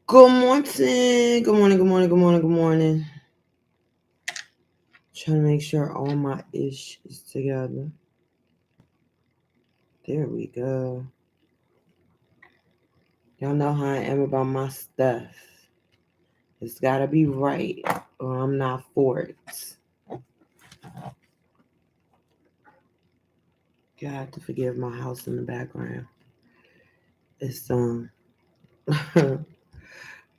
Good morning. Good morning. Good morning. Good morning. Good morning. Trying to make sure all my ish is together. There we go. Y'all know how I am about my stuff. It's gotta be right, or I'm not for it. God to forgive my house in the background. It's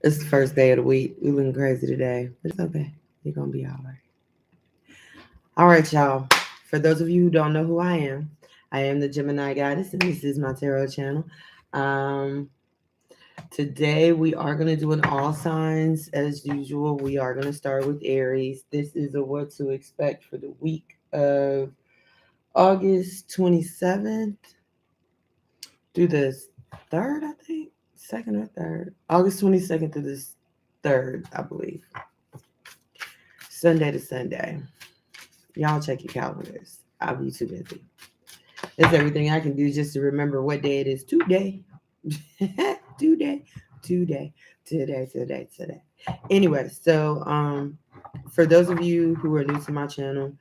it's the first day of the week. We've been crazy today, but it's okay. You're gonna be all right. All right, y'all. For those of you who don't know who I am the Gemini Goddess, and this is my tarot channel. Um, Today we are going to do an all signs as usual. We are going to start with Aries. This is a what to expect for the week of August 27th through the 3rd, I think. 2nd or 3rd. August 22nd through the 3rd, I believe. Sunday to Sunday. Y'all check your calendars. I'll be too busy. It's everything I can do just to remember what day it is today. today, today, today. Anyway, so for those of you who are new to my channel,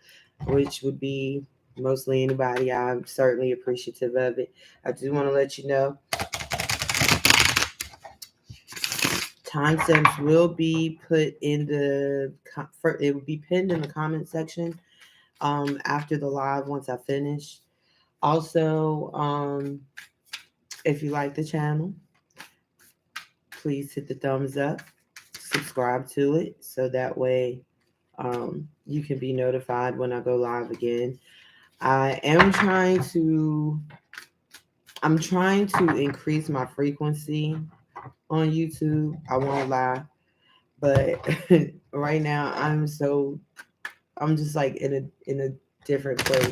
which would be mostly anybody, I'm certainly appreciative of it. I do want to let you know timestamps will be put in it will be pinned in the comment section after the live once I finish. Also, if you like the channel, please hit the thumbs up, subscribe to it, so that way you can be notified when I go live again. I am I'm trying to increase my frequency on YouTube. I won't lie, but right now I'm just like in a different place.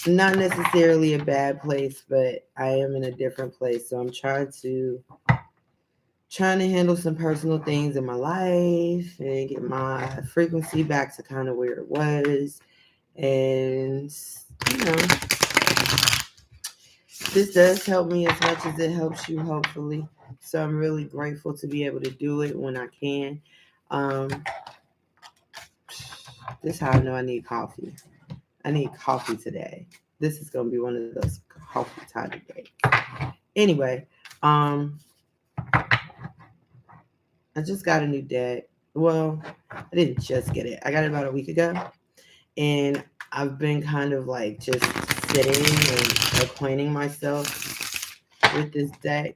Not necessarily a bad place, but I am in a different place. So I'm trying to handle some personal things in my life and get my frequency back to kind of where it was. And, you know, this does help me as much as it helps you, hopefully. So I'm really grateful to be able to do it when I can. Um, this is how I know I need coffee. I need coffee today. This is going to be one of those coffee type of days. Anyway, um, I just got a new deck. Well, I didn't just get it. I got it about a week ago. And I've been kind of like just sitting and acquainting myself with this deck.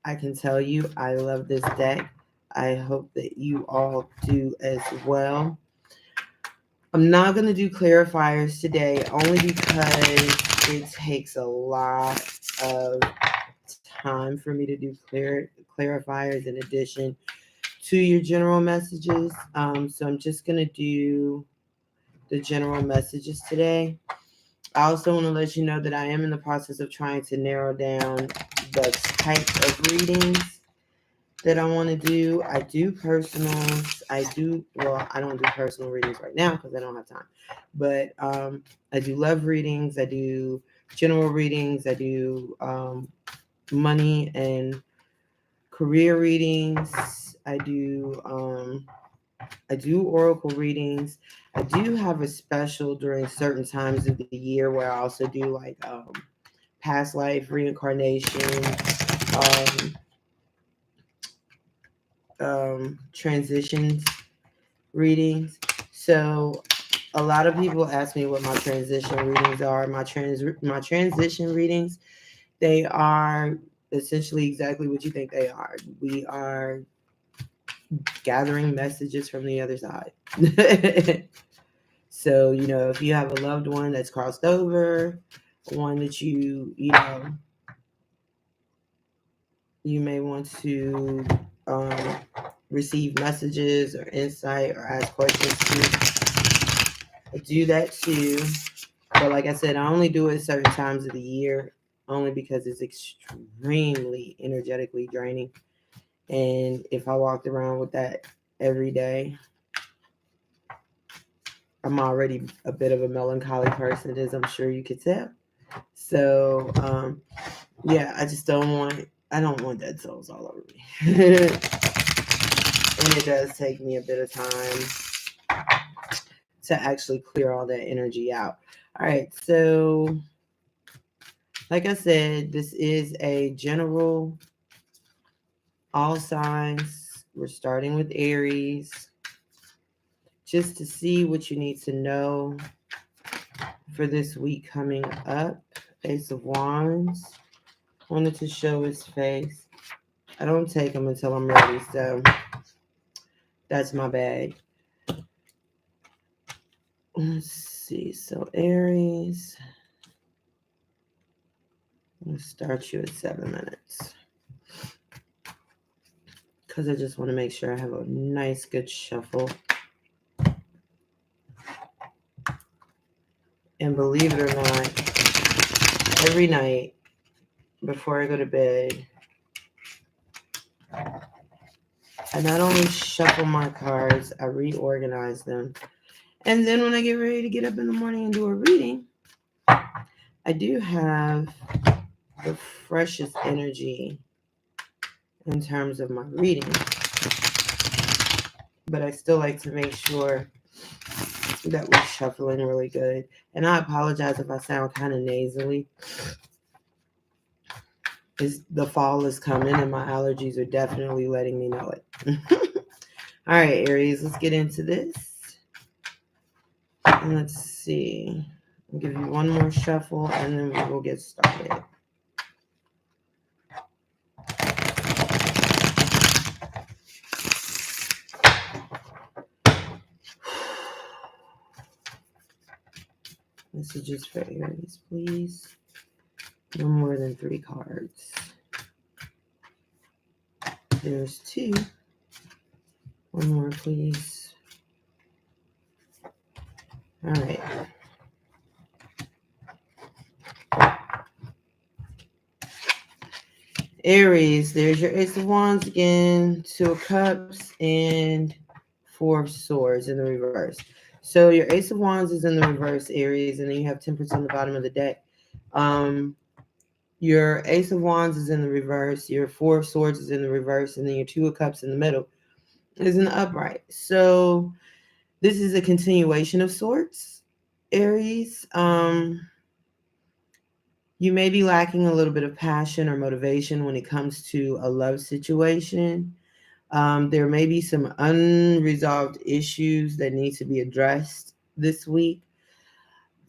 I can tell you I love this deck. I hope that you all do as well. I'm not going to do clarifiers today only because it takes a lot of time for me to do clarifiers in addition to your general messages. So I'm just going to do the general messages today. I also want to let you know that I am in the process of trying to narrow down the type of readings that I want to do. I do personals. I don't do personal readings right now because I don't have time. But I do love readings. I do general readings. I do money and career readings. I do oracle readings. I do have a special during certain times of the year where I also do like past life reincarnation, transitions readings. So a lot of people ask me what my transition readings are. My transition readings, they are essentially exactly what you think they are. We are gathering messages from the other side. So, if you have a loved one that's crossed over, one that you may want to um, receive messages or insight or ask questions to, do that too. But like I said, I only do it certain times of the year, only because it's extremely energetically draining. And if I walked around with that every day, I'm already a bit of a melancholy person, as I'm sure you could tell. So, yeah, I just don't want I don't want dead souls all over me. And it does take me a bit of time to actually clear all that energy out. All right, so like I said, this is a general all signs. We're starting with Aries just to see what you need to know for this week coming up. Ace of Wands wanted to show his face. I don't take them until I'm ready, so that's my bag. Let's see. So Aries, I'm gonna start you at 7 minutes because I just want to make sure I have a nice, good shuffle. And believe it or not, every night before I go to bed, I not only shuffle my cards, I reorganize them. And then when I get ready to get up in the morning and do a reading, I do have the freshest energy in terms of my reading. But I still like to make sure that we're shuffling really good. And I apologize if I sound kind of nasally. The fall is coming and my allergies are definitely letting me know it. All right, Aries, let's get into this. And let's see. I'll give you one more shuffle and then we will get started. Messages for Aries, please. No more than 3 cards. There's 2. One more, please. All right. Aries, there's your Ace of Wands again, 2 of Cups, and 4 of Swords in the reverse. So your Ace of Wands is in the reverse, Aries, and then you have Temperance on the bottom of the deck. Your Ace of Wands is in the reverse, your 4 of Swords is in the reverse, and then your 2 of Cups in the middle is in the upright. So this is a continuation of sorts, Aries. You may be lacking a little bit of passion or motivation when it comes to a love situation. There may be some unresolved issues that need to be addressed this week.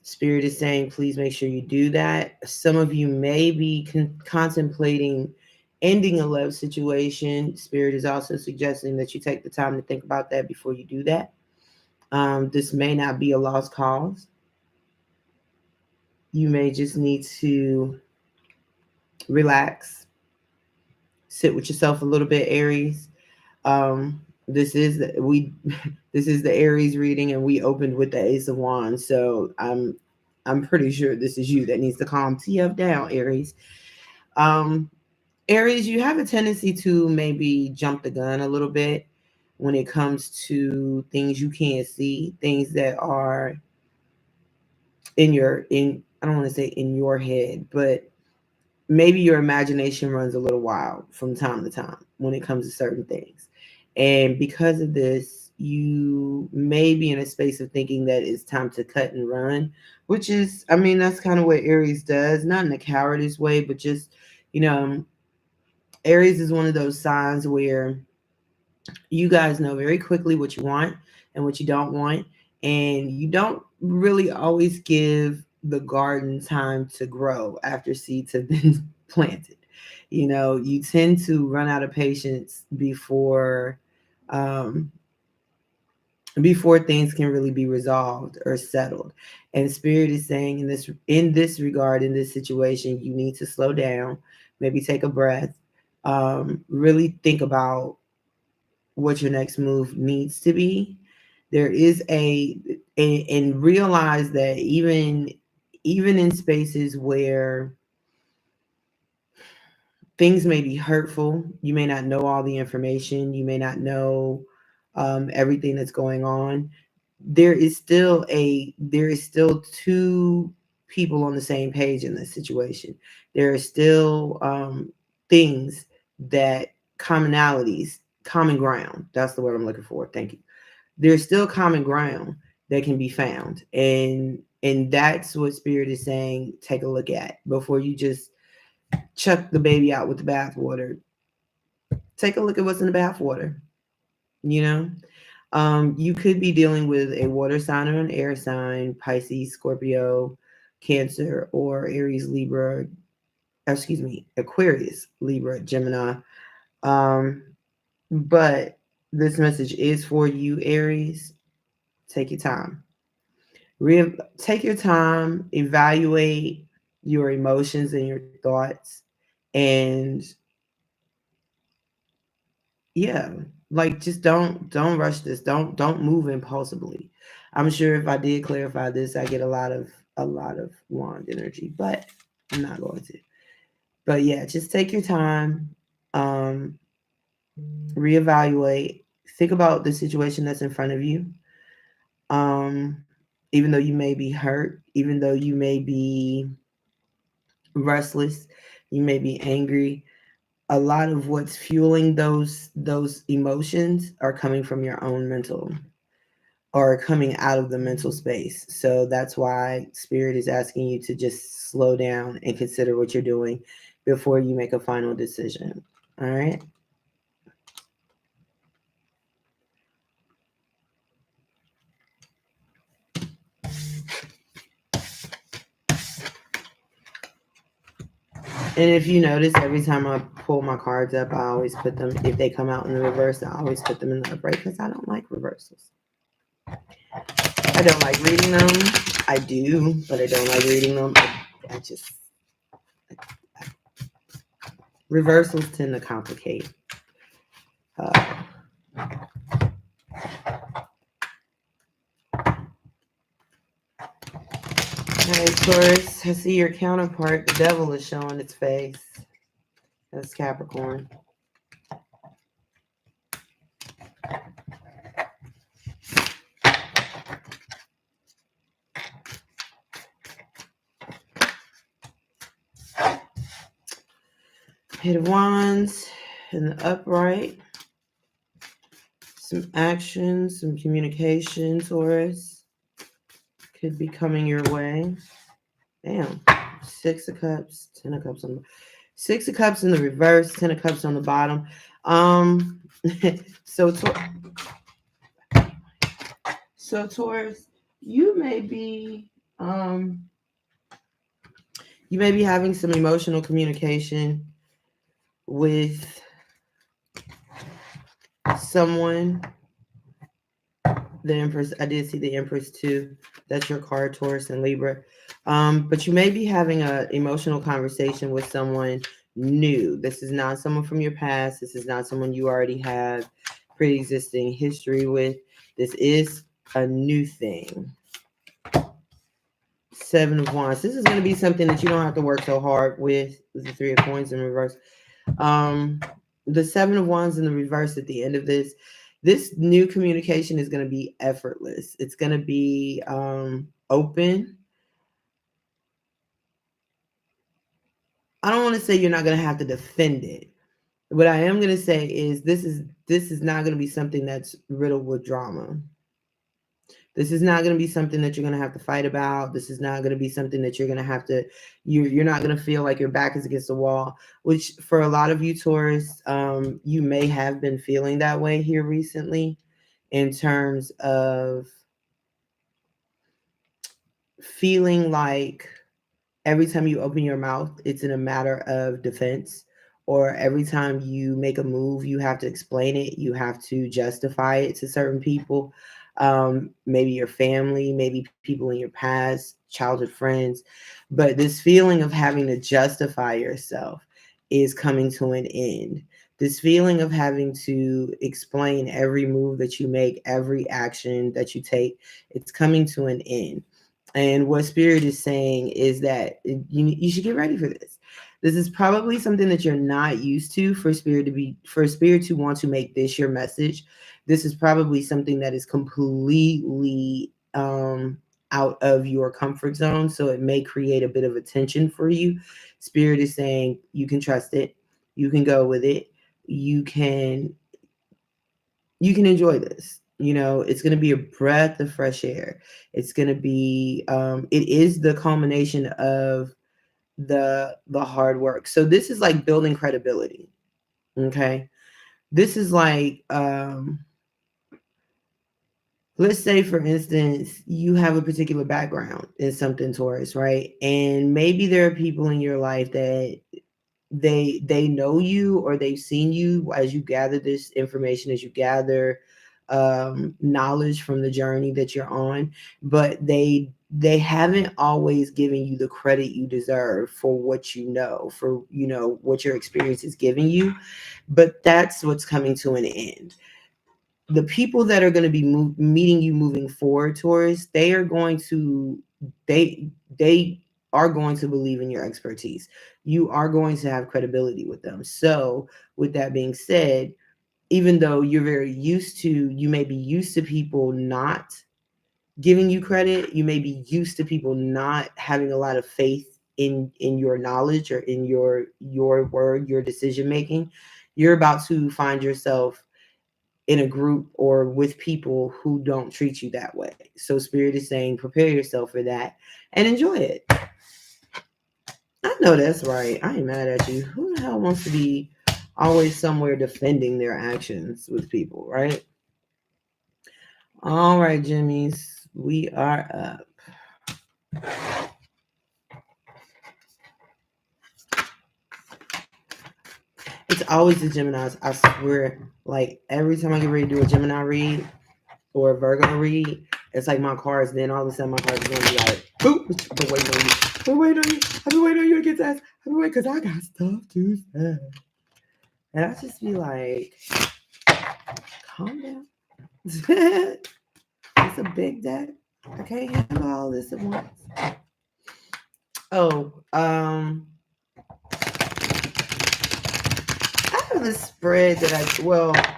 Spirit is saying, please make sure you do that. Some of you may be contemplating ending a love situation. Spirit is also suggesting that you take the time to think about that before you do that. This may not be a lost cause. You may just need to relax, sit with yourself a little bit, Aries. This is this is the Aries reading, and we opened with the Ace of Wands. So I'm pretty sure this is you that needs to calm TF down, Aries. Aries, you have a tendency to maybe jump the gun a little bit when it comes to things you can't see, things that are I don't want to say in your head, but maybe your imagination runs a little wild from time to time when it comes to certain things. And because of this, you may be in a space of thinking that it's time to cut and run, which is, I mean, that's kind of what Aries does, not in a cowardice way, but just, Aries is one of those signs where you guys know very quickly what you want and what you don't want. And you don't really always give the garden time to grow after seeds have been planted. You tend to run out of patience um, before things can really be resolved or settled. And Spirit is saying in this regard, in this situation, you need to slow down, maybe take a breath, really think about what your next move needs to be. There is and realize that even in spaces where things may be hurtful, you may not know all the information, you may not know everything that's going on. There is still 2 people on the same page in this situation. There are still things that commonalities, common ground. That's the word I'm looking for. Thank you. There's still common ground that can be found. And that's what spirit is saying, take a look at before you just chuck the baby out with the bathwater. Take a look at what's in the bathwater, you know? You could be dealing with a water sign or an air sign, Pisces, Scorpio, Cancer, or Aries, Libra, excuse me, Aquarius, Libra, Gemini. Um, but this message is for you, Aries. Take your time. Take your time, evaluate your emotions and your thoughts, and yeah, like just don't rush this. Don't move impulsively. I'm sure if I did clarify this, I get a lot of wand energy, but I'm not going to. But yeah, just take your time, um, reevaluate, think about the situation that's in front of you. Um, Even though you may be hurt, even though you may be restless, you may be angry, a lot of what's fueling those emotions are coming from your own mental or coming out of the mental space. So that's why spirit is asking you to just slow down and consider what you're doing before you make a final decision. All right. And if you notice, every time I pull my cards up, I always put them, if they come out in the reverse, I always put them in the upright because I don't like reversals. I don't like reading them. I do, but I don't like reading them. I just, reversals tend to complicate. Uh, okay, Taurus, I see your counterpart. The devil is showing its face. That's Capricorn. Pit of Wands in the upright. Some action, some communication, Taurus, could be coming your way. Damn. Six of Cups, Ten of Cups on the 6 of Cups in the reverse, 10 of Cups on the bottom. Um, so so Taurus, you may be um you may be having some emotional communication with someone. The Empress, I did see the Empress too. That's your card, Taurus and Libra. But you may be having an emotional conversation with someone new. This is not someone from your past. This is not someone you already have pre-existing history with. This is a new thing. 7 of Wands. This is going to be something that you don't have to work so hard with the 3 of Coins in reverse. Um, the 7 of Wands in the reverse at the end of this new communication is going to be effortless. It's going to be open. I don't want to say you're not going to have to defend it. What I am going to say is this is not going to be something that's riddled with drama. This is not going to be something that you're going to have to fight about. This is not going to be something that you're going to have to, you're not going to feel like your back is against the wall, which for a lot of you Taurus, you may have been feeling that way here recently in terms of feeling like every time you open your mouth, it's in a matter of defense. Or every time you make a move, you have to explain it. You have to justify it to certain people. Maybe your family, maybe people in your past, childhood friends. But this feeling of having to justify yourself is coming to an end. This feeling of having to explain every move that you make, every action that you take, it's coming to an end. And what Spirit is saying is that you should get ready for this. This is probably something that you're not used to for Spirit to want to make this your message. This is probably something that is completely out of your comfort zone. So it may create a bit of a tension for you. Spirit is saying you can trust it. You can go with it. You can enjoy this. It's going to be a breath of fresh air. It's going to be it is the culmination of the hard work. So this is like building credibility. Okay. This is like let's say for instance you have a particular background in something, Taurus, right? And maybe there are people in your life that they know you, or they've seen you as you gather this information, as you gather knowledge from the journey that you're on, but they haven't always given you the credit you deserve for what for what your experience is giving you. But that's what's coming to an end. The people that are going to be meeting you moving forward, Taurus, they they are going to believe in your expertise. You are going to have credibility with them. So with that being said, even though you may be used to people not giving you credit, you may be used to people not having a lot of faith in your knowledge or in your word, your decision making. You're about to find yourself in a group or with people who don't treat you that way. So Spirit is saying prepare yourself for that and enjoy it. I know that's right. I ain't mad at you. Who the hell wants to be always somewhere defending their actions with people, right? All right, Jimmys, we are up. It's always the Geminis. I swear, like every time I get ready to do a Gemini read or a Virgo read, it's like my cards. Then all of a sudden, my cards are gonna be like, "Boop, I've been waiting on you. I've been waiting on you. I've been waiting on you to get that. I've been waiting because I got stuff to say." And I just be like, "Calm down. It's a big deck. I can't handle all this at once." Oh, I have this spread that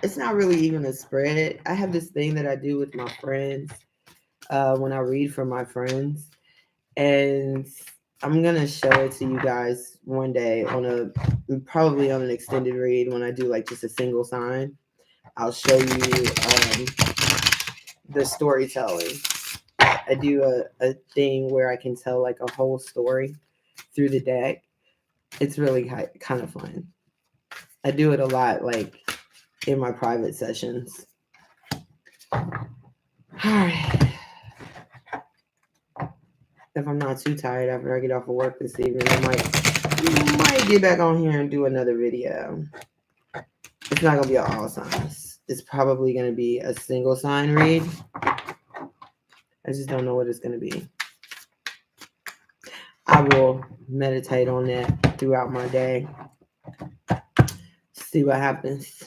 it's not really even a spread. I have this thing that I do with my friends when I read for my friends. And I'm going to show it to you guys one day probably on an extended read when I do like just a single sign. I'll show you the storytelling. I do a thing where I can tell like a whole story through the deck. It's really kind of fun. I do it a lot, like in my private sessions. All right. If I'm not too tired after I get off of work this evening, I might get back on here and do another video. It's not gonna be all signs. It's probably gonna be a single sign read. I just don't know what it's gonna be. I will meditate on that throughout my day. See what happens.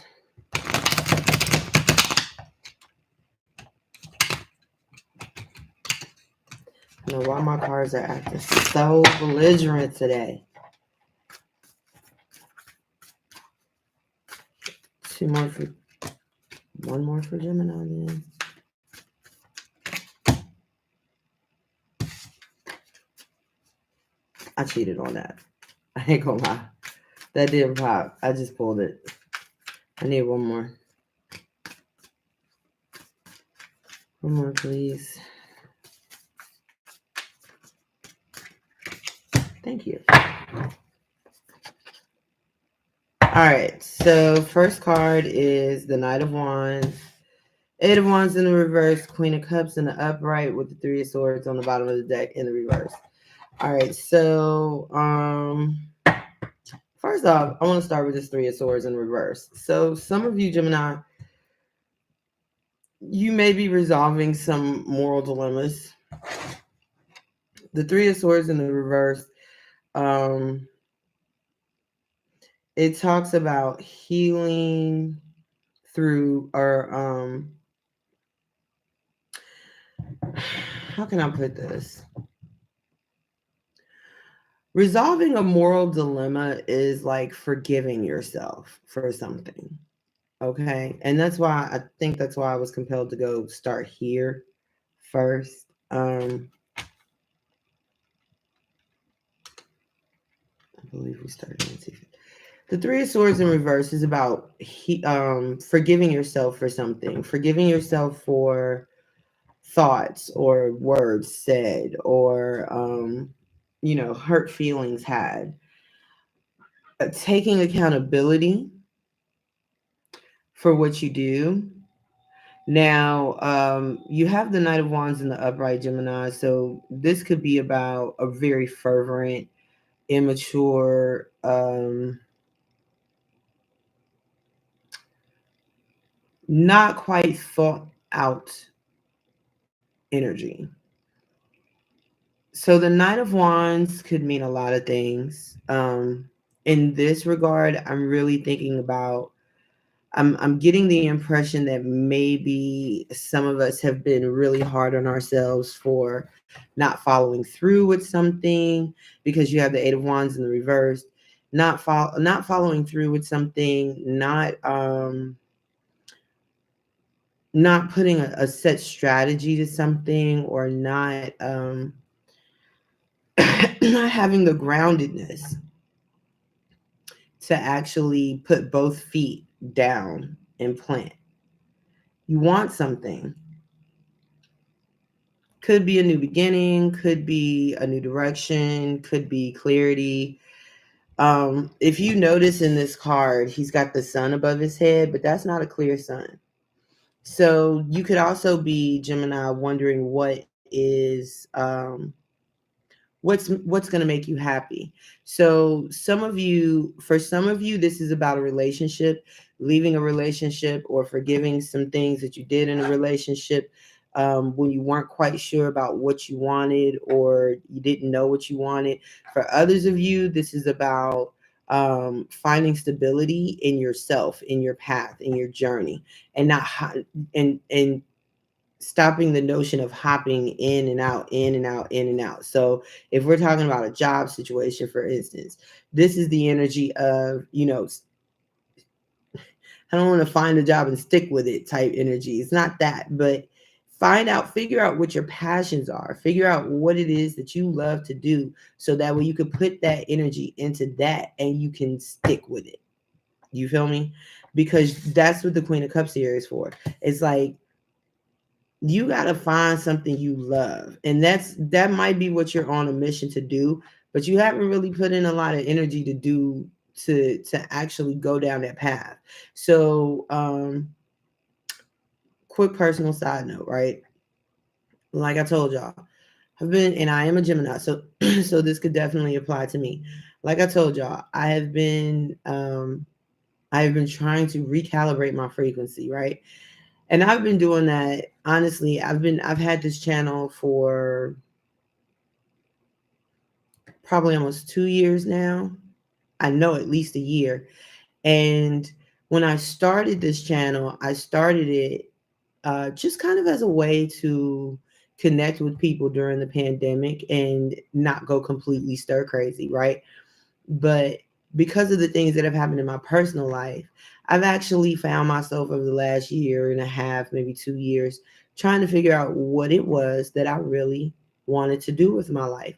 I don't know why my cards are acting so belligerent today. One more for Gemini then. I cheated on that. I ain't gonna lie. That didn't pop. I just pulled it. I need one more. One more, please. Thank you. All right. So first card is the Knight of Wands. 8 of Wands in the reverse, Queen of Cups in the upright with the 3 of Swords on the bottom of the deck in the reverse. All right. So first off, I want to start with this 3 of Swords in reverse. So some of you, Gemini, you may be resolving some moral dilemmas. The 3 of Swords in the reverse, it talks about healing through, or how can I put this? Resolving a moral dilemma is like forgiving yourself for something. Okay. And I think that's why I was compelled to go start here first. I believe we started in The Three of Swords in reverse is about forgiving yourself for something, forgiving yourself for thoughts or words said or, hurt feelings had. Taking accountability for what you do. Now, you have the Knight of Wands in the upright, Gemini. So this could be about a very fervent, immature, not quite thought out energy. So the Knight of Wands could mean a lot of things. In this regard, I'm really thinking about, I'm getting the impression that maybe some of us have been really hard on ourselves for not following through with something, because you have the Eight of Wands in the reverse. Not following through with something, not putting a set strategy to something, or not not having the groundedness to actually put both feet down and plant. You want something. Could be a new beginning, could be a new direction, could be clarity. If you notice in this card, he's got the sun above his head, but that's not a clear sun. So you could also be, Gemini, wondering what's going to make you happy. So for some of you, this is about a relationship, leaving a relationship, or forgiving some things that you did in a relationship, when you weren't quite sure about what you wanted, or you didn't know what you wanted. For others of you, this is about finding stability in yourself, in your path, in your journey, and not and stopping the notion of hopping in and out, in and out, in and out. So if we're talking about a job situation, for instance, this is the energy of, I don't want to find a job and stick with it type energy. It's not that, but figure out what your passions are, figure out what it is that you love to do, so that way you can put that energy into that and you can stick with it. You feel me? Because that's what the Queen of Cups here is for. It's like, you got to find something you love, and that might be what you're on a mission to do, but you haven't really put in a lot of energy to actually go down that path. So quick personal side note, right? Like I told y'all, I am a Gemini, so so this could definitely apply to me. Like I told y'all, I have been trying to recalibrate my frequency, right? And I've been doing that. Honestly, I've had this channel for probably almost 2 years now. I know at least a year. And when I started this channel, I started it just kind of as a way to connect with people during the pandemic and not go completely stir crazy, right? But because of the things that have happened in my personal life, I've actually found myself over the last year and a half, maybe 2 years, trying to figure out what it was that I really wanted to do with my life.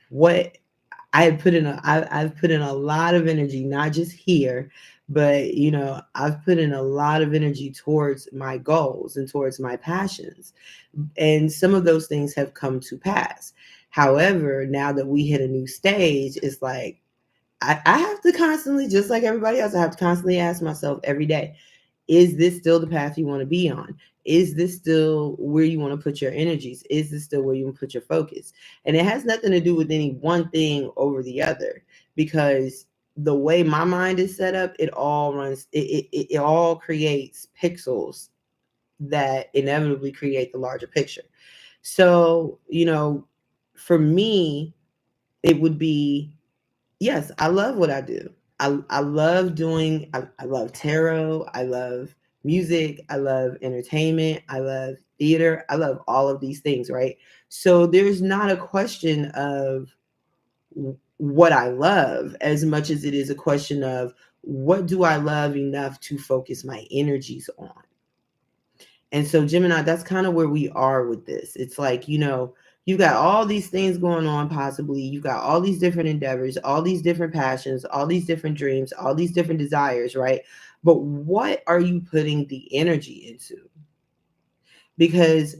What I've put in a lot of energy, not just here, but I've put in a lot of energy towards my goals and towards my passions. And some of those things have come to pass. However, now that we hit a new stage, it's like I have to constantly, just like everybody else, I have to constantly ask myself every day, is this still the path you want to be on? Is this still where you want to put your energies? Is this still where you want to put your focus? And it has nothing to do with any one thing over the other, because the way my mind is set up, it all creates pixels that inevitably create the larger picture. So, for me, it would be, yes, I love what I do. I love I love tarot. I love music. I love entertainment. I love theater. I love all of these things, right? So there's not a question of what I love as much as it is a question of what do I love enough to focus my energies on. And so, Gemini, that's kind of where we are with this. It's like, You've got all these things going on, possibly. You've got all these different endeavors, all these different passions, all these different dreams, all these different desires, right? But what are you putting the energy into? Because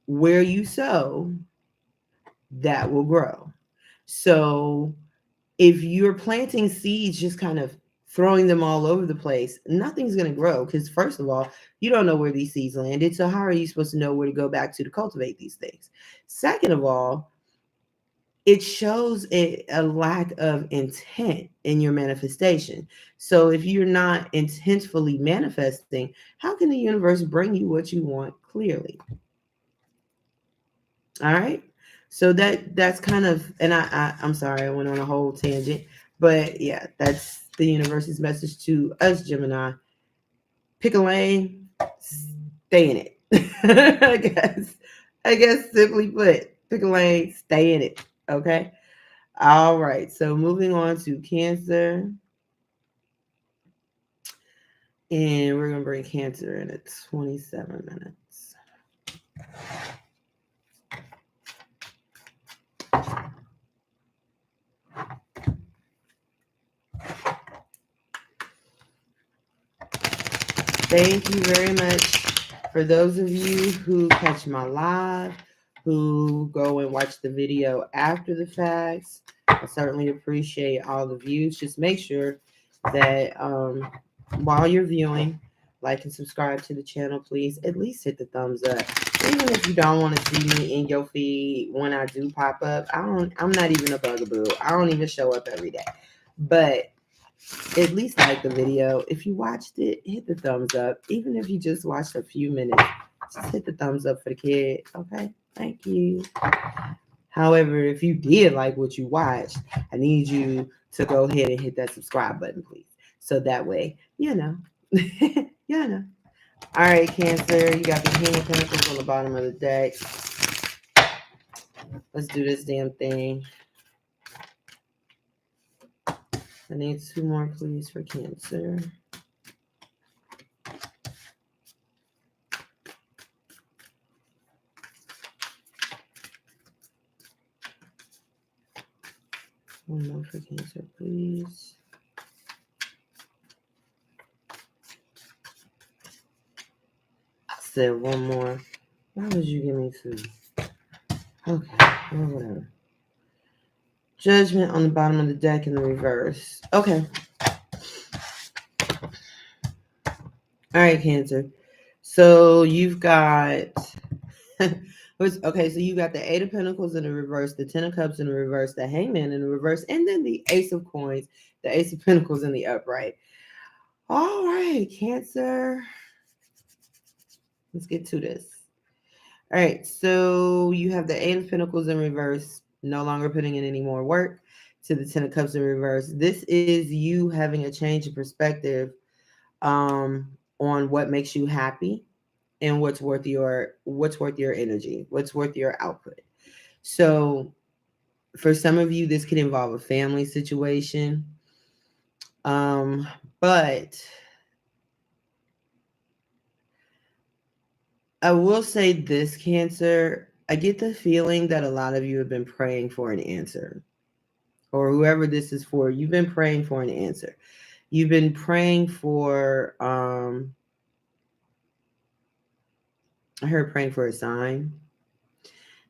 where you sow, that will grow. So if you're planting seeds, just kind of throwing them all over the place, nothing's going to grow because, first of all, you don't know where these seeds landed. So, how are you supposed to know where to go back to cultivate these things? Second of all, it shows a lack of intent in your manifestation. So, if you're not intentfully manifesting, how can the universe bring you what you want clearly? All right. So that's kind of, and I'm sorry, I went on a whole tangent, but yeah, that's the universe's message to us, Gemini. Pick a lane, stay in it. I guess. I guess simply put, pick a lane, stay in it. Okay. All right. So moving on to Cancer, and we're gonna bring Cancer in at 27 minutes. Thank you very much for those of you who catch my live, who go and watch the video after the facts. I certainly appreciate all the views. Just make sure that while you're viewing, like and subscribe to the channel, please. At least hit the thumbs up. Even if you don't want to see me in your feed when I do pop up, I'm not even a bugaboo. I don't even show up every day. But at least like the video. If you watched it, hit the thumbs up. Even if you just watched a few minutes, just hit the thumbs up for the kid. Okay. Thank you. However, if you did like what you watched, I need you to go ahead and hit that subscribe button, please. So that way, you know. you know. All right, Cancer, you got the King of Pentacles on the bottom of the deck. Let's do this damn thing. I need 2 more, please, for Cancer. One more for Cancer, please. I said one more. Why would you give me 2? Okay, well, whatever. Judgment on the bottom of the deck in the reverse. Okay. All right, Cancer. So you've got okay, so you got the 8 of Pentacles in the reverse, the 10 of Cups in the reverse, the Hangman in the reverse, and then the Ace of Coins, the Ace of Pentacles in the upright. All right, Cancer. Let's get to this. All right, so you have the 8 of Pentacles in reverse, no longer putting in any more work, to the 10 of Cups in reverse. This is you having a change of perspective on what makes you happy and what's worth your energy, what's worth your output. So for some of you, this could involve a family situation. But I will say this, Cancer, I get the feeling that a lot of you have been praying for an answer, or whoever this is for, you've been praying for an answer. You've been praying for, I heard praying for a sign.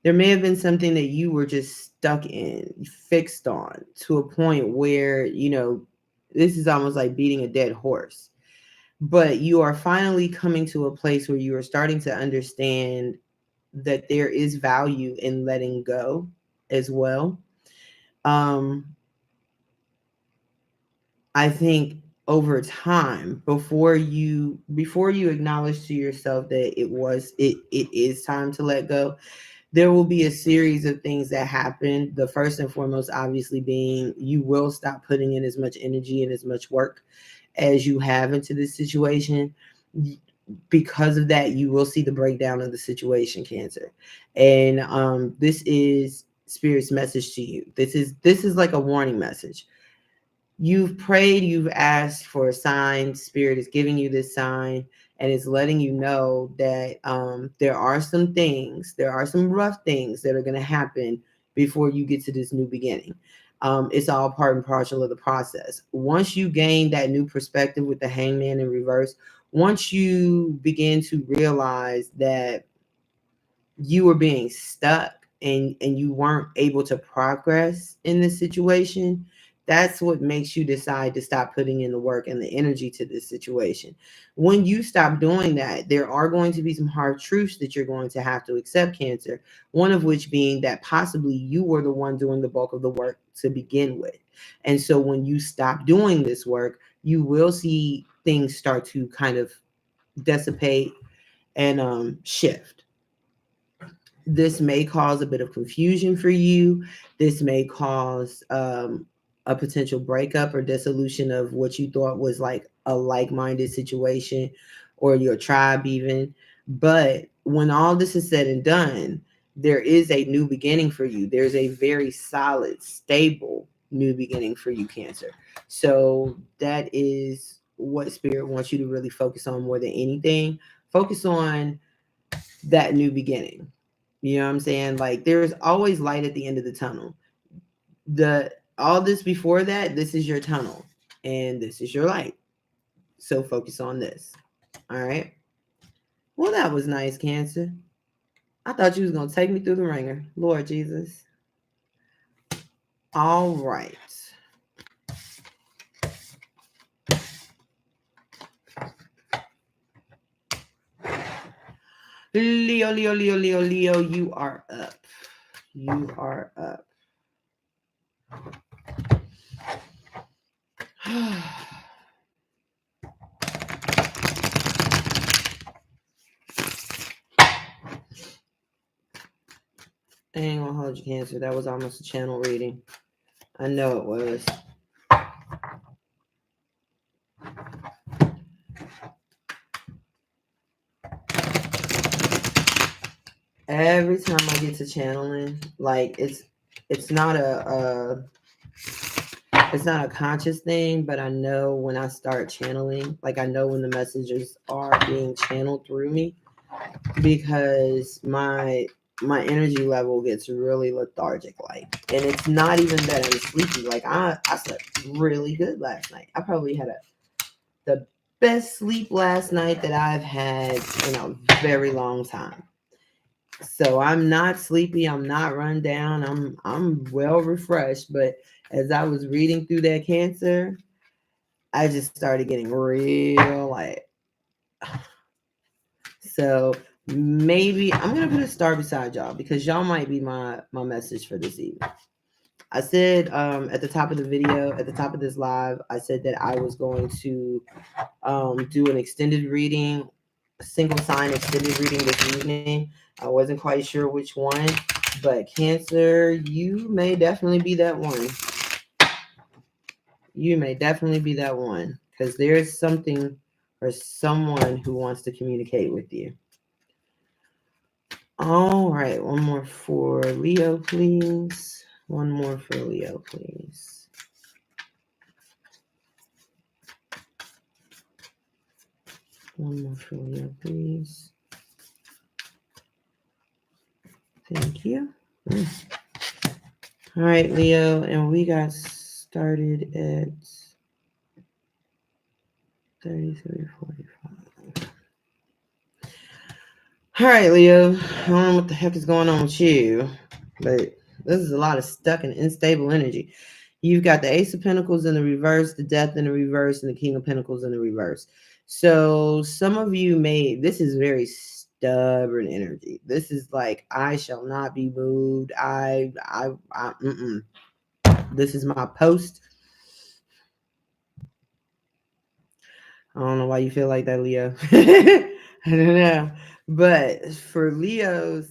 There may have been something that you were just stuck in, fixed on, to a point where, this is almost like beating a dead horse. But you are finally coming to a place where you are starting to understand that there is value in letting go as well. I think over time, before you acknowledge to yourself that it is time to let go, there will be a series of things that happen. The first and foremost, obviously, being you will stop putting in as much energy and as much work as you have into this situation. Because of that, you will see the breakdown of the situation, Cancer. And this is Spirit's message to you. This is like a warning message. You've prayed, you've asked for a sign. Spirit is giving you this sign. and it's letting you know that there are some things, there are some rough things that are going to happen before you get to this new beginning. It's all part and parcel of the process. Once you gain that new perspective with the hangman in reverse, once you begin to realize that you were being stuck and you weren't able to progress in this situation, that's what makes you decide to stop putting in the work and the energy to this situation. When you stop doing that, there are going to be some hard truths that you're going to have to accept, Cancer. One of which being that possibly you were the one doing the bulk of the work to begin with. And so when you stop doing this work, you will see things start to kind of dissipate and shift. This may cause a bit of confusion for you. This may cause a potential breakup or dissolution of what you thought was like a like minded situation or your tribe, even. But when all this is said and done, there is a new beginning for you. There's a very solid, stable new beginning for you, Cancer. So that is what Spirit wants you to really focus on more than anything. Focus on that new beginning. You know what I'm saying? Like there's always light at the end of the tunnel. The all this before that, this is your tunnel and this is your light. So focus on this. All right. Well, that was nice, Cancer. I thought you was gonna take me through the ringer. Lord Jesus. All right. Leo, Leo, Leo, Leo, Leo, you are up. You are up. I ain't gonna hold you, Cancer. That was almost a channel reading. I know it was. Every time I get to channeling, like it's not it's not a conscious thing, but I know when I start channeling, like I know when the messages are being channeled through me because my energy level gets really lethargic, like, and it's not even that I'm sleepy. Like I slept really good last night. I probably had the best sleep last night that I've had in a very long time. So I'm not sleepy, I'm not run down, I'm well refreshed. But as I was reading through that, Cancer, I just started getting real like, so maybe I'm gonna put a star beside y'all because y'all might be my message for this evening. I said at the top of the video, at the top of this live, I said that I was going to do an extended reading, a single sign extended reading this evening. I wasn't quite sure which one, but Cancer, you may definitely be that one. You may definitely be that one because there's something or someone who wants to communicate with you. All right, one more for Leo, please. One more for Leo, please. One more for Leo, please. Thank you. All right, Leo, and we got started at 33:45. All right, Leo. I don't know what the heck is going on with you, but this is a lot of stuck and unstable energy. You've got the Ace of Pentacles in the reverse, the Death in the reverse, and the King of Pentacles in the reverse. So some of you this is very stubborn energy. This is like, I shall not be moved. This is my post. I don't know why you feel like that, Leo. I don't know. But for Leos,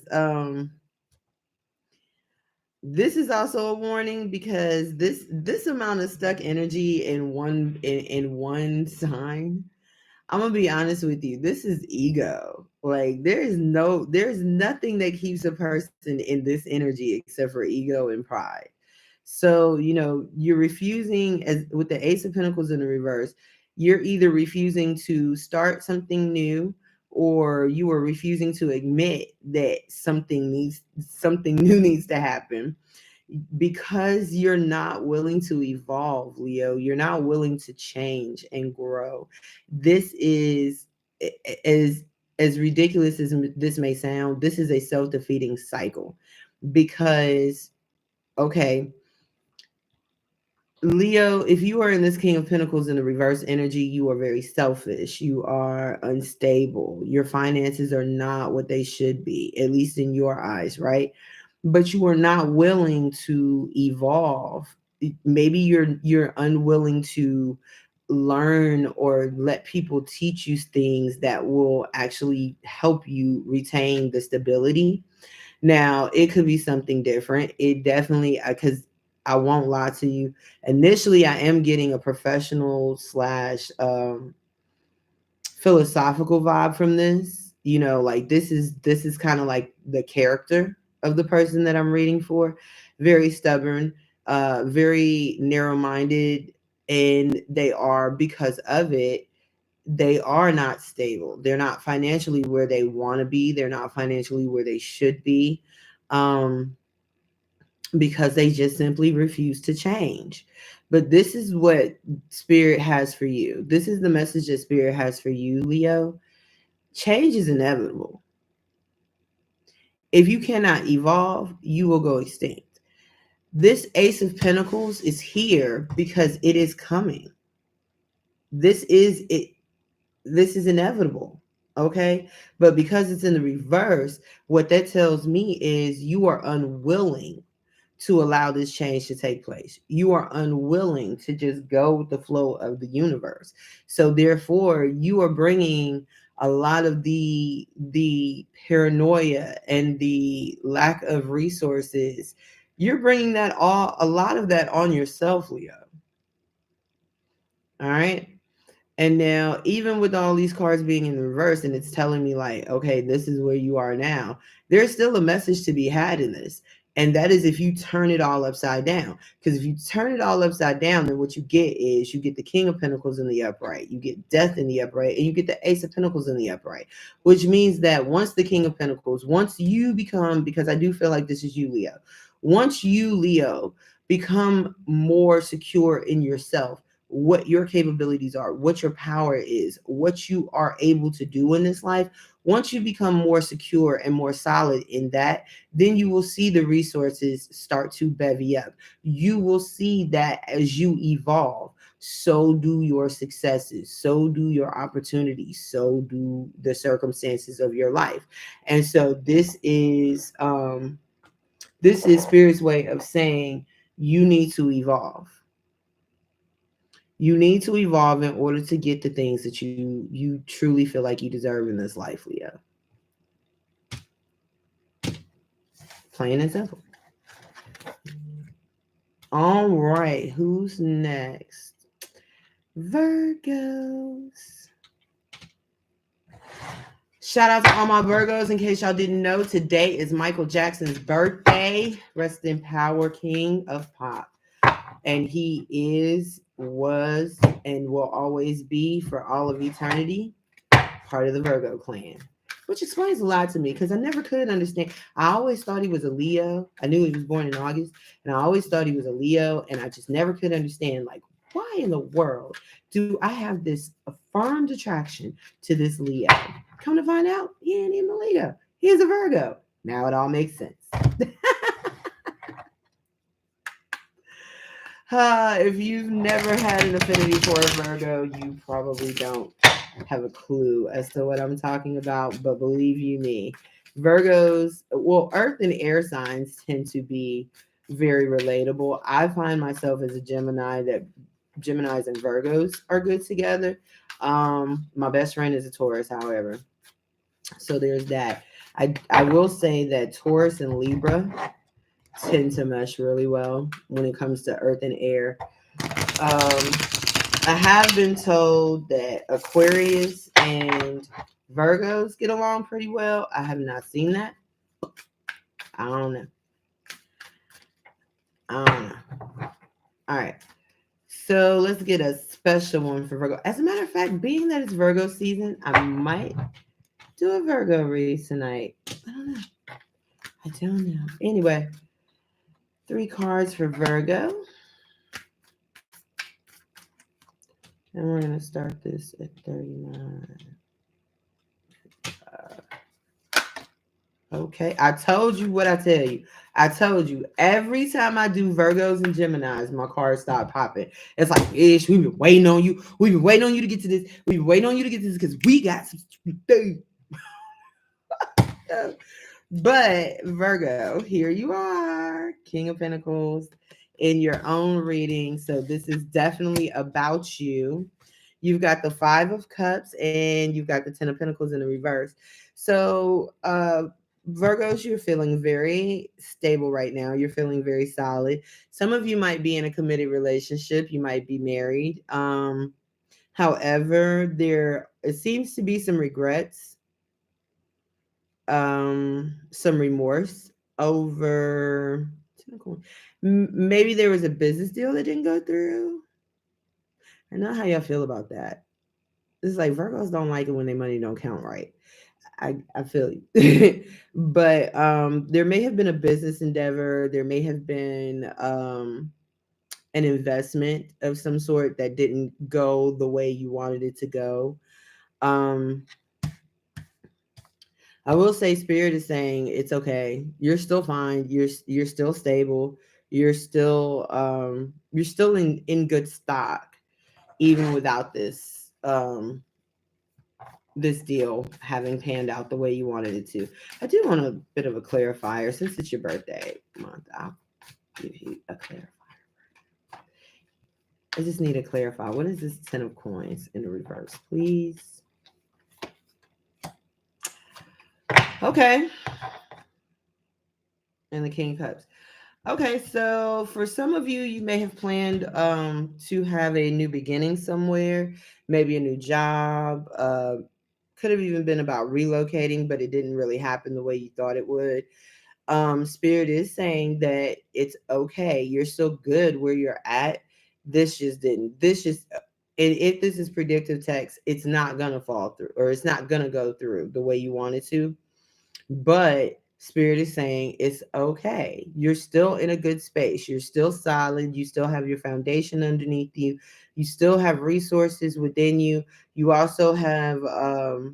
this is also a warning because this amount of stuck energy in one sign, I'm gonna be honest with you, this is ego. Like there's nothing that keeps a person in this energy except for ego and pride. So you're refusing, as with the Ace of Pentacles in the reverse, You're either refusing to start something new, or you are refusing to admit that something new needs to happen, because you're not willing to evolve, Leo. You're not willing to change and grow. This is, as ridiculous as this may sound, this is a self-defeating cycle. Because, okay, Leo, if you are in this King of Pentacles in the reverse energy, you are very selfish. You are unstable. Your finances are not what they should be, at least in your eyes, right? But you are not willing to evolve. Maybe you're unwilling to learn or let people teach you things that will actually help you retain the stability. Now, it could be something different. It definitely, because I won't lie to you. Initially, I am getting a professional slash philosophical vibe from this. Like this is kind of like the character of the person that I'm reading for. Very stubborn, very narrow-minded, and they are, because of it, they are not stable. They're not financially where they want to be. They're not financially where they should be. Um, because they just simply refuse to change. But this is what Spirit has for you. This is the message that Spirit has for you, Leo. Change is inevitable. If you cannot evolve, you will go extinct. This Ace of Pentacles is here because it is coming. This is it. This is inevitable. Okay. But because it's in the reverse, what that tells me is you are unwilling to allow this change to take place. You are unwilling to just go with the flow of the universe. So therefore, you are bringing a lot of the paranoia and the lack of resources. You're bringing a lot of that on yourself, Leo. All right. And now, even with all these cards being in reverse, and it's telling me, like, okay, this is where you are now, there's still a message to be had in this. And that is if you turn it all upside down. Because if you turn it all upside down, then what you get is you get the King of Pentacles in the upright, you get Death in the upright, and you get the Ace of Pentacles in the upright. Which means that once the King of Pentacles, once you become, because I do feel like this is you, Leo, once you, Leo, become more secure in yourself, what your capabilities are, what your power is, what you are able to do in this life. Once you become more secure and more solid in that, then you will see the resources start to bevy up. You will see that as you evolve, so do your successes, so do your opportunities, so do the circumstances of your life. And so this is Spirit's way of saying you need to evolve. You need to evolve in order to get the things that you truly feel like you deserve in this life, Leo. Plain and simple. All right, who's next? Virgos. Shout out to all my Virgos. In case y'all didn't know, today is Michael Jackson's birthday. Rest in power, king of pop. And he is, was, and will always be for all of eternity part of the Virgo clan, which explains a lot to me because I never could understand. I always thought he was a Leo. I knew he was born in August, and I always thought he was a Leo, and I just never could understand, like, why in the world do I have this affirmed attraction to this Leo? Come to find out, he ain't even a Leo. He is a Virgo. Now it all makes sense. If you've never had an affinity for a Virgo, you probably don't have a clue as to what I'm talking about. But believe you me, Virgos, well, earth and air signs tend to be very relatable. I find myself as a Gemini that Geminis and Virgos are good together. My best friend is a Taurus, however. So there's that. I will say that Taurus and Libra tend to mesh really well when it comes to earth and air. I have been told that Aquarius and Virgos get along pretty well. I have not seen that. I don't know. All right. So let's get a special one for Virgo. As a matter of fact, being that it's Virgo season, I might do a Virgo read tonight. I don't know. I don't know. Anyway, three cards for Virgo. And we're going to start this at 39. Okay. I told you what I tell you. I told you every time I do Virgos and Geminis, my cards start popping. It's like, ish, we've been waiting on you. We've been waiting on you to get to this. We've been waiting on you to get to this because we got some things. But Virgo, here you are, King of Pentacles, in your own reading. So this is definitely about you. You've got the Five of Cups and you've got the Ten of Pentacles in the reverse. So Virgos, you're feeling very stable right now. You're feeling very solid. Some of you might be in a committed relationship. You might be married. However, there it seems to be some regrets, some remorse over maybe there was a business deal that didn't go through. I know how y'all feel about that. It's like Virgos don't like it when their money don't count right. I feel you. But there may have been a business endeavor, there may have been an investment of some sort that didn't go the way you wanted it to go. Um I will say Spirit is saying it's okay. You're still fine. You're still stable. You're still in good stock even without this deal having panned out the way you wanted it to. I do want a bit of a clarifier since it's your birthday month. I'll give you a clarifier. I just need to clarify. What is this 10 of coins in the reverse, please? Okay. And the King of Cups. Okay, so for some of you, you may have planned to have a new beginning somewhere, maybe a new job. Could have even been about relocating, but it didn't really happen the way you thought it would. Spirit is saying that it's okay. You're still good where you're at. This just didn't. This just and if this is predictive text, it's not gonna fall through, or it's not gonna go through the way you want it to. But Spirit is saying it's okay. You're still in a good space. You're still solid. You still have your foundation underneath you. You still have resources within you. You also have a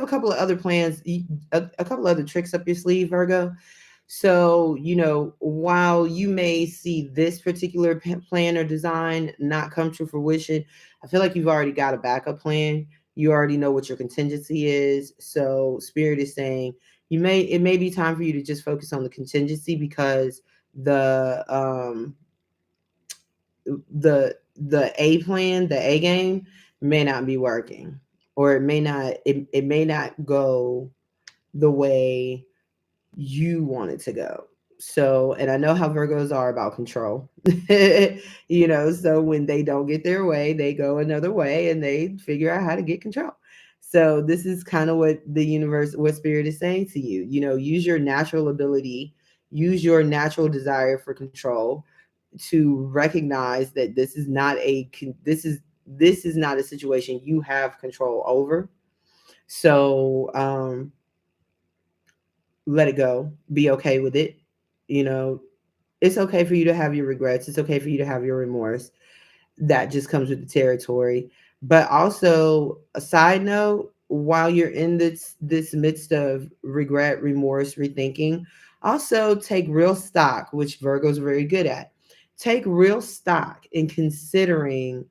couple of other plans, a couple other tricks up your sleeve, Virgo. So, while you may see this particular plan or design not come to fruition, I feel like you've already got a backup plan. You already know what your contingency is. So, Spirit is saying it may be time for you to just focus on the contingency because the the A plan, the A game may not be working, or it may not go the way you want it to go. So, and I know how Virgos are about control. So when they don't get their way, they go another way and they figure out how to get control. So this is kind of what spirit is saying to you. Use your natural ability, use your natural desire for control to recognize that this is not a situation you have control over. So let it go. Be okay with it. You know, it's okay for you to have your regrets. It's okay for you to have your remorse. That just comes with the territory. But also, a side note, while you're in this midst of regret, remorse, rethinking, also take real stock, which Virgo's very good at. Take real stock in considering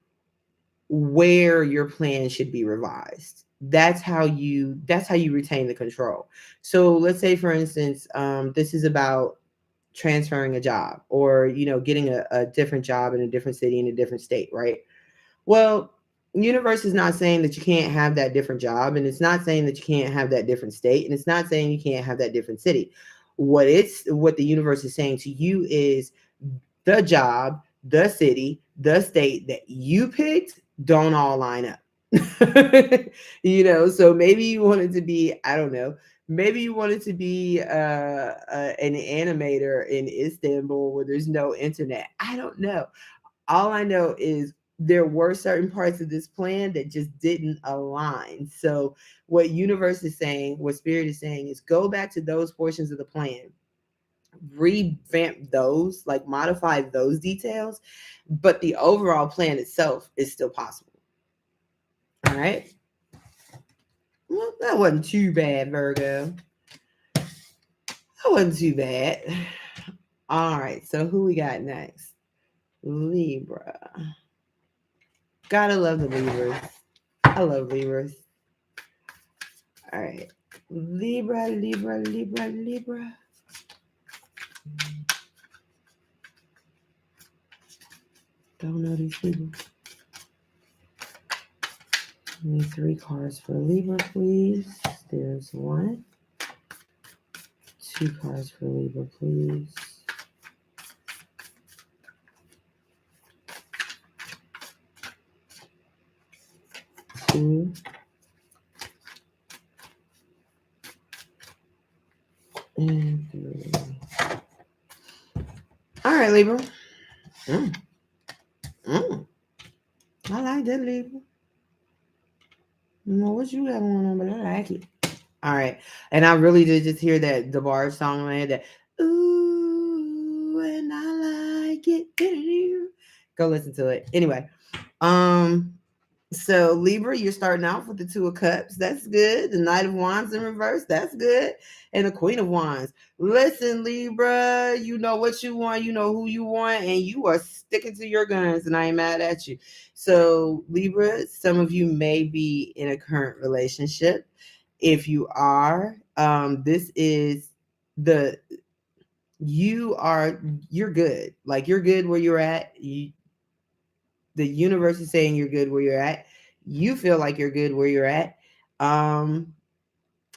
where your plan should be revised. That's how you retain the control. So let's say, for instance, this is about transferring a job, or getting a different job in a different city, in a different state, right? Well, universe is not saying that you can't have that different job, and it's not saying that you can't have that different state, and it's not saying you can't have that different city. What the universe is saying to you is the job, the city, the state that you picked don't all line up. So maybe you wanted to be, I don't know, maybe you wanted to be an animator in Istanbul where there's no internet. I don't know. All I know is there were certain parts of this plan that just didn't align. So what universe is saying, what spirit is saying is go back to those portions of the plan, revamp those, like modify those details, but the overall plan itself is still possible. All right. Well, that wasn't too bad, Virgo. That wasn't too bad. All right. So who we got next? Libra. Gotta love the Libras. I love Libras. All right. Libra, Libra, Libra, Libra. Don't know these people. Give me 3 cards for Libra, please. There's 1. 2 cards for Libra, please. 2. And 3. All right, Libra. Mm. I like that, Libra. You know what you got going on, but I like it. All right. And I really did just hear that the bar song in my head that, ooh, and I like it. Go listen to it. Anyway. So Libra, you're starting off with the 2 of Cups. That's good. The Knight of Wands in reverse. That's good. And the Queen of Wands. Listen, Libra, you know what you want. You know who you want. And you are sticking to your guns. And I ain't mad at you. So Libra, some of you may be in a current relationship. If you are, this is the, you're good. Like you're good where you're at. The universe is saying you're good where you're at. You feel like you're good where you're at. And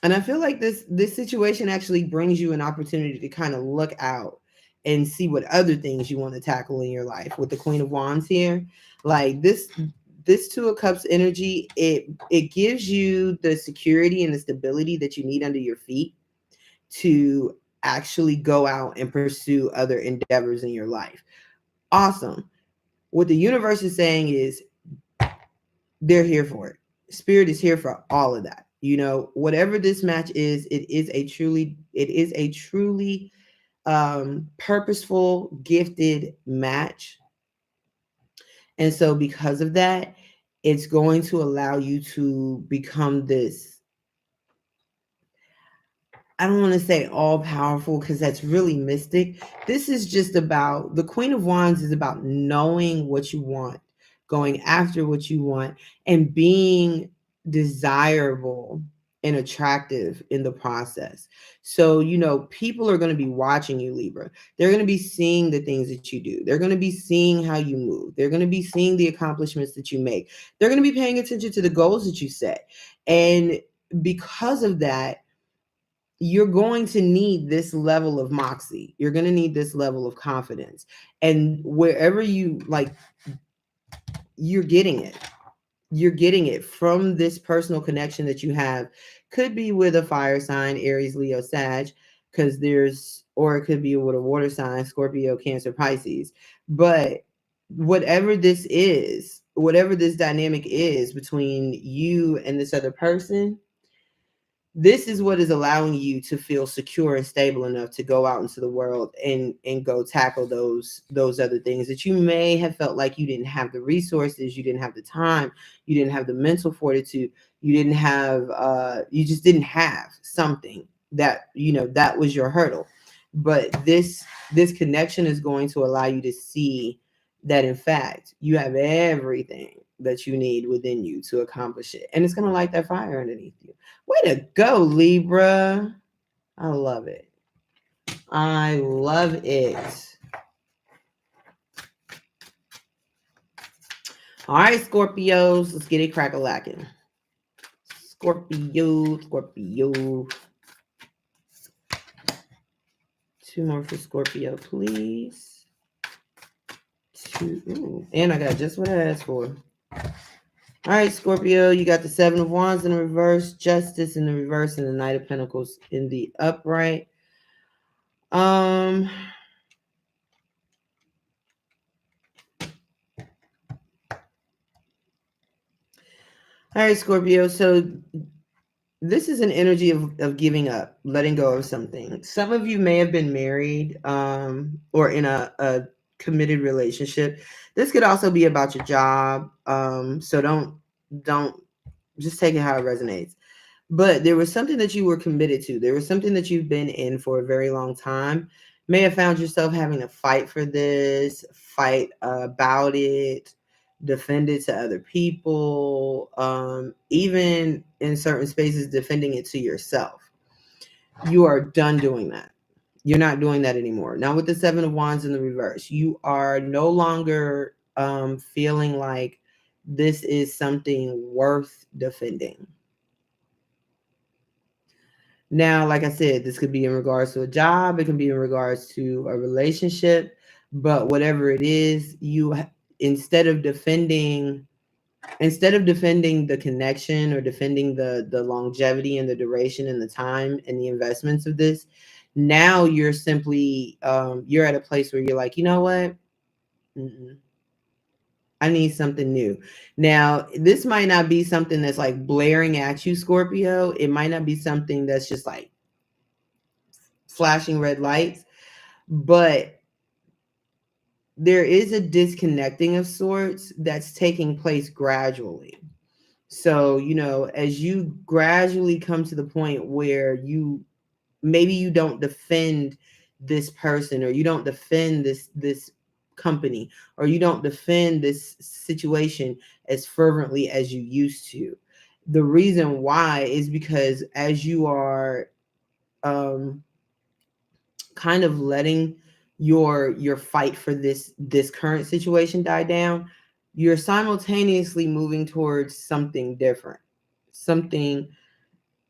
I feel like this situation actually brings you an opportunity to kind of look out and see what other things you want to tackle in your life. With the Queen of Wands here, like this 2 of Cups energy, it gives you the security and the stability that you need under your feet to actually go out and pursue other endeavors in your life. Awesome. What the universe is saying is they're here for it. Spirit is here for all of that. You know, whatever this match is, it is a truly purposeful, gifted match. And so because of that, it's going to allow you to become this, I don't want to say all powerful because that's really mystic. This is just about, the Queen of Wands is about knowing what you want, going after what you want, and being desirable and attractive in the process. So, you know, people are going to be watching you, Libra. They're going to be seeing the things that you do. They're going to be seeing how you move. They're going to be seeing the accomplishments that you make. They're going to be paying attention to the goals that you set. And because of that, you're going to need this level of moxie. You're going to need this level of confidence. And wherever you like, you're getting it. You're getting it from this personal connection that you have. Could be with a fire sign, Aries, Leo, Sag, because or it could be with a water sign, Scorpio, Cancer, Pisces. But whatever this is, whatever this dynamic is between you and this other person, this is what is allowing you to feel secure and stable enough to go out into the world and go tackle those other things that you may have felt like you didn't have the resources, you didn't have the time, you didn't have the mental fortitude, you didn't have you just didn't have something that, you know, that was your hurdle. But this connection is going to allow you to see that in fact you have everything that you need within you to accomplish it, and it's going to light that fire underneath you. Way to go, Libra. I love it. I love it. All right, Scorpios, let's get it crack-a-lacking. Scorpio. 2 more for Scorpio, please. 2. Ooh, and I got just what I asked for. All right, Scorpio, you got the 7 of Wands in the reverse, Justice in the reverse, and the Knight of Pentacles in the upright. All right, Scorpio. So this is an energy of giving up, letting go of something. Some of you may have been married or in a committed relationship. This could also be about your job. So don't just take it how it resonates. But there was something that you were committed to. There was something that you've been in for a very long time. May have found yourself having to fight for this, fight about it, defend it to other people, even in certain spaces, defending it to yourself. You are done doing that. You're not doing that anymore. Now, with the Seven of Wands in the reverse, you are no longer feeling like this is something worth defending. Now, like I said, this could be in regards to a job, it can be in regards to a relationship, but whatever it is, instead of defending the connection or defending the longevity and the duration and the time and the investments of this, now you're simply you're at a place where you're like, you know what? Mm-mm. I need something new. Now, this might not be something that's like blaring at you, Scorpio. It might not be something that's just like flashing red lights, but there is a disconnecting of sorts that's taking place gradually. So, as you gradually come to the point where you don't defend this person, or you don't defend this company, or you don't defend this situation as fervently as you used to. The reason why is because as you are um kind of letting your fight for this current situation die down, you're simultaneously moving towards something different, something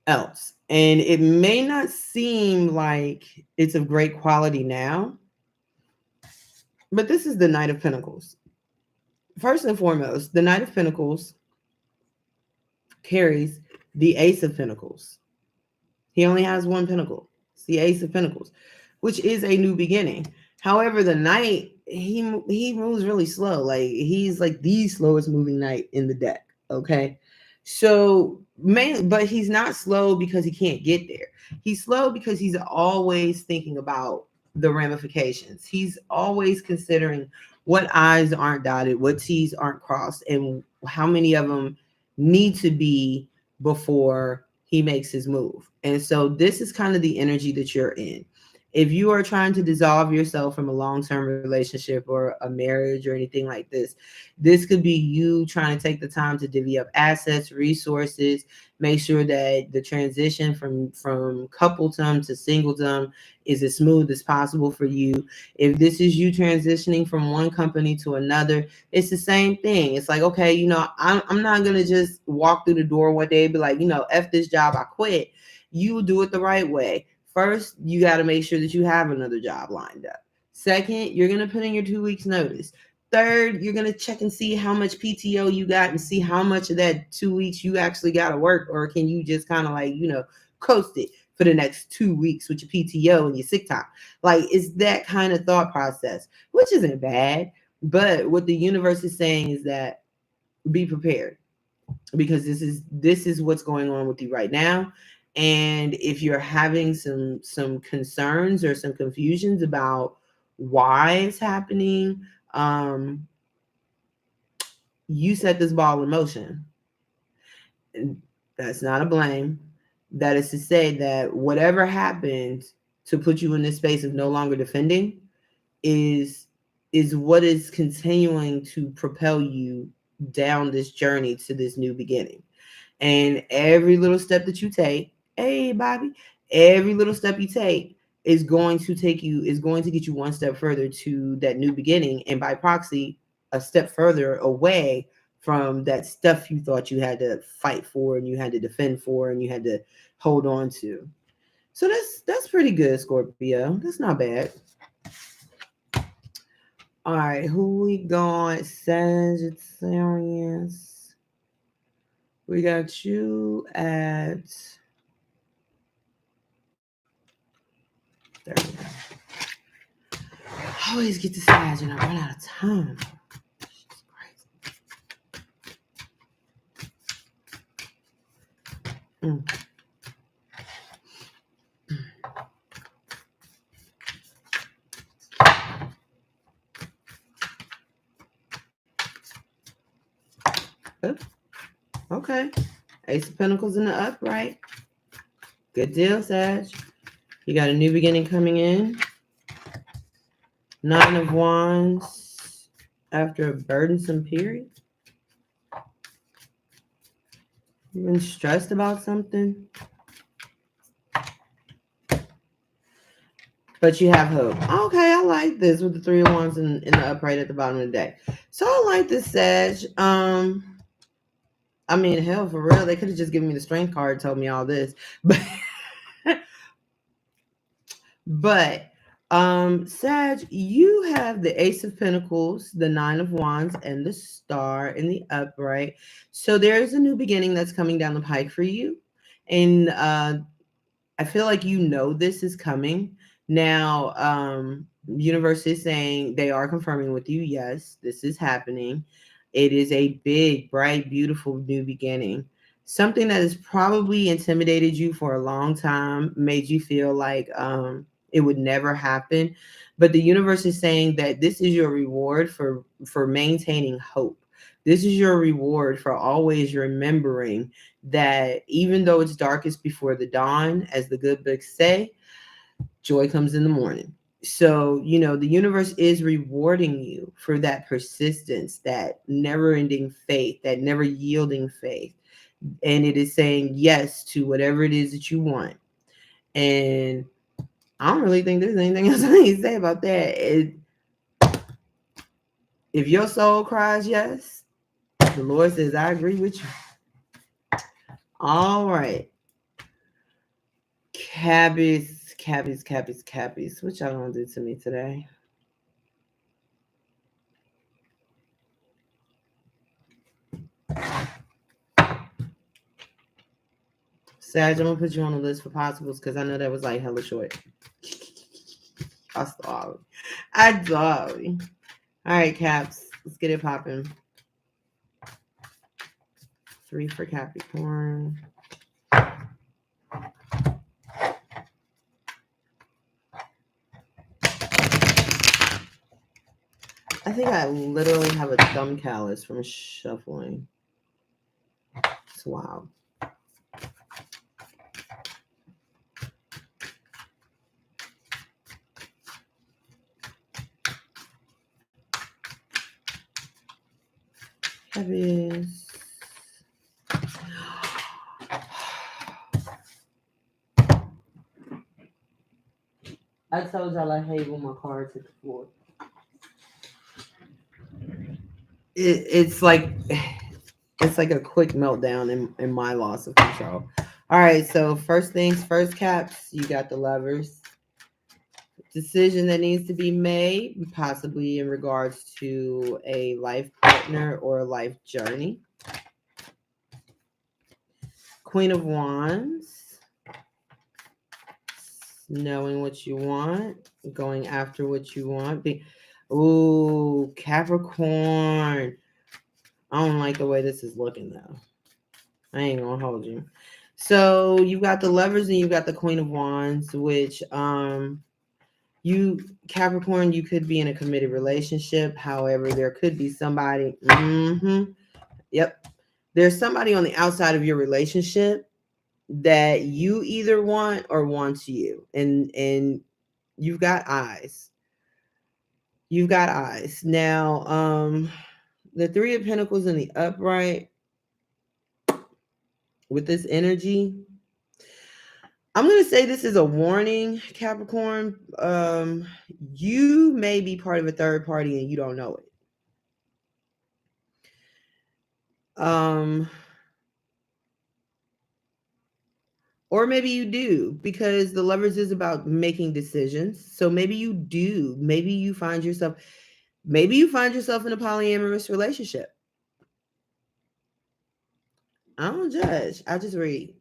else. And it may not seem like it's of great quality now, but this is the Knight of Pentacles. First and foremost, the Knight of Pentacles carries the Ace of Pentacles. He only has one pentacle. It's the Ace of Pentacles, which is a new beginning. However, the Knight, he moves really slow. Like, he's like the slowest moving knight in the deck. Okay. So mainly, but he's not slow because he can't get there. He's slow because he's always thinking about the ramifications. He's always considering what I's aren't dotted, what T's aren't crossed, and how many of them need to be before he makes his move. And so this is kind of the energy that you're in. If you are trying to dissolve yourself from a long-term relationship or a marriage or anything like this could be you trying to take the time to divvy up assets, resources, make sure that the transition from coupledom to singledom is as smooth as possible for you. If this is you transitioning from one company to another, it's the same thing. It's like, okay, I'm not going to just walk through the door one day and be like, F this job, I quit. You do it the right way. First, you got to make sure that you have another job lined up. Second, you're going to put in your 2 weeks notice. Third, you're going to check and see how much PTO you got and see how much of that 2 weeks you actually got to work, or can you just kind of like, coast it for the next 2 weeks with your PTO and your sick time. Like, it's that kind of thought process, which isn't bad. But what the universe is saying is that be prepared, because this is what's going on with you right now. And if you're having some concerns or some confusions about why it's happening, you set this ball in motion. And that's not a blame. That is to say that whatever happened to put you in this space of no longer defending is what is continuing to propel you down this journey to this new beginning. And every little step that you take, hey Bobby, every little step you take is going to get you one step further to that new beginning, and by proxy a step further away from that stuff you thought you had to fight for and you had to defend for and you had to hold on to. So that's pretty good, Scorpio. That's not bad. All right, who we got? Sagittarius. We got you at 30. I always get to Sag and I run out of time. Mm. Oop. Okay. Ace of Pentacles in the upright. Good deal, Sag. You got a new beginning coming in. Nine of Wands after a burdensome period. You've been stressed about something, but you have hope. Okay, I like this with the Three of Wands in the upright at the bottom of the deck. So I like this, Sag. I mean, hell, for real, they could have just given me the Strength card, told me all this, but but Sag, you have the Ace of Pentacles, the Nine of Wands, and the Star in the upright. So there's a new beginning that's coming down the pike for you, and I feel like you know this is coming. Now, universe is saying they are confirming with you, yes, this is happening. It is a big, bright, beautiful new beginning. Something that has probably intimidated you for a long time, made you feel like it would never happen. But the universe is saying that this is your reward for maintaining hope. This is your reward for always remembering that even though it's darkest before the dawn, as the good books say, joy comes in the morning. So, the universe is rewarding you for that persistence, that never ending faith, that never yielding faith. And it is saying yes to whatever it is that you want. And I don't really think there's anything else I need to say about that. If your soul cries yes, the Lord says, I agree with you. All right. Cabbies. What y'all gonna do to me today? Sag, I'm gonna put you on the list for possibles because I know that was like hella short. I'm sorry. I'm sorry. All right, Caps. Let's get it popping. 3 for Capricorn. I think I literally have a thumb callus from shuffling. It's wild. Aries. I told y'all I hate when my cards hit the floor. It's like a quick meltdown in my loss of control. All right, so first things first, Caps. You got the Lovers. Decision that needs to be made, possibly in regards to a life partner or a life journey. Queen of Wands. Knowing what you want, going after what you want. Ooh, Capricorn. I don't like the way this is looking though. I ain't gonna hold you. So you've got the Lovers and you've got the Queen of Wands, which you Capricorn, you could be in a committed relationship. However, there could be somebody. Yep. There's somebody on the outside of your relationship that you either want or wants you. And you've got eyes. You've got eyes. Now, the Three of Pentacles in the upright with this energy, I'm going to say this is a warning, Capricorn. You may be part of a third party and you don't know it. Or maybe you do, because the Lovers is about making decisions. So maybe you do. Maybe you find yourself in a polyamorous relationship. I don't judge. I just read.